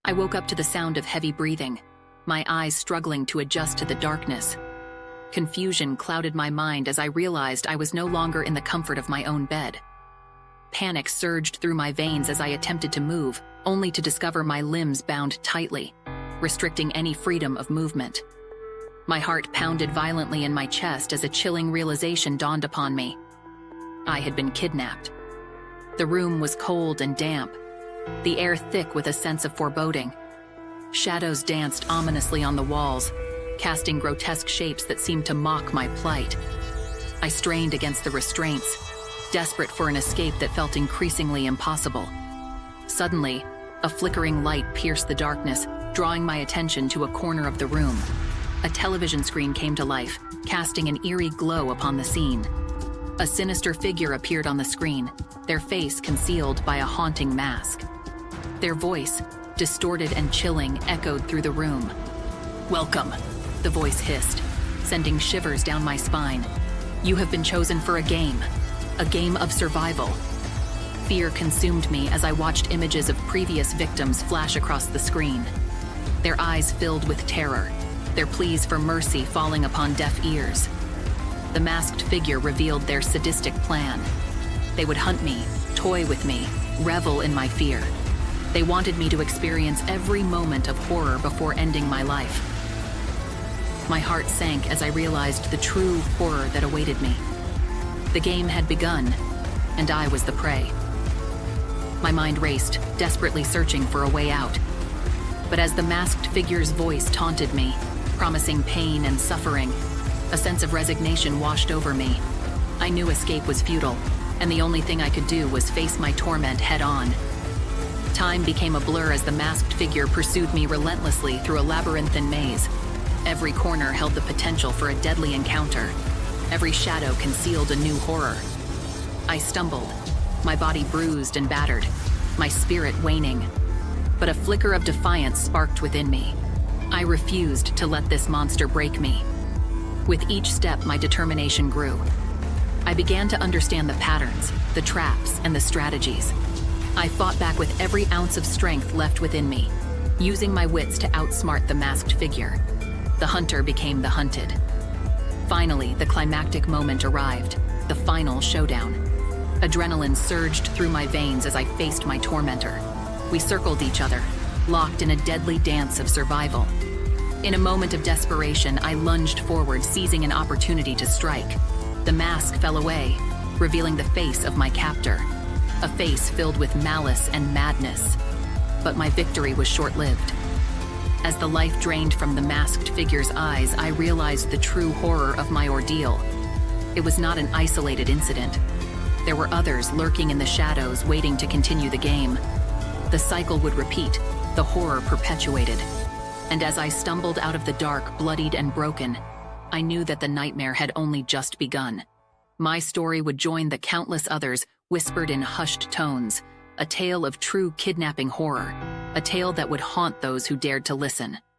I woke up to the sound of heavy breathing, my eyes struggling to adjust to the darkness. Confusion clouded my mind as I realized I was no longer in the comfort of my own bed. Panic surged through my veins as I attempted to move, only to discover my limbs bound tightly, restricting any freedom of movement. My heart pounded violently in my chest as a chilling realization dawned upon me. I had been kidnapped. The room was cold and damp, the air thick with a sense of foreboding. Shadows danced ominously on the walls, casting grotesque shapes that seemed to mock my plight. I strained against the restraints, desperate for an escape that felt increasingly impossible. Suddenly, a flickering light pierced the darkness, drawing my attention to a corner of the room. A television screen came to life, casting an eerie glow upon the scene. A sinister figure appeared on the screen, their face concealed by a haunting mask. Their voice, distorted and chilling, echoed through the room. "Welcome," the voice hissed, sending shivers down my spine. "You have been chosen for a game of survival." Fear consumed me as I watched images of previous victims flash across the screen. Their eyes filled with terror, their pleas for mercy falling upon deaf ears. The masked figure revealed their sadistic plan. They would hunt me, toy with me, revel in my fear. They wanted me to experience every moment of horror before ending my life. My heart sank as I realized the true horror that awaited me. The game had begun, and I was the prey. My mind raced, desperately searching for a way out. But as the masked figure's voice taunted me, promising pain and suffering, a sense of resignation washed over me. I knew escape was futile, and the only thing I could do was face my torment head-on. Time became a blur as the masked figure pursued me relentlessly through a labyrinthine maze. Every corner held the potential for a deadly encounter. Every shadow concealed a new horror. I stumbled, my body bruised and battered, my spirit waning. But a flicker of defiance sparked within me. I refused to let this monster break me. With each step, my determination grew. I began to understand the patterns, the traps, and the strategies. I fought back with every ounce of strength left within me, using my wits to outsmart the masked figure. The hunter became the hunted. Finally, the climactic moment arrived, the final showdown. Adrenaline surged through my veins as I faced my tormentor. We circled each other, locked in a deadly dance of survival. In a moment of desperation, I lunged forward, seizing an opportunity to strike. The mask fell away, revealing the face of my captor, a face filled with malice and madness. But my victory was short-lived. As the life drained from the masked figure's eyes, I realized the true horror of my ordeal. It was not an isolated incident. There were others lurking in the shadows, waiting to continue the game. The cycle would repeat, the horror perpetuated. And as I stumbled out of the dark, bloodied and broken, I knew that the nightmare had only just begun. My story would join the countless others, whispered in hushed tones, a tale of true kidnapping horror, a tale that would haunt those who dared to listen.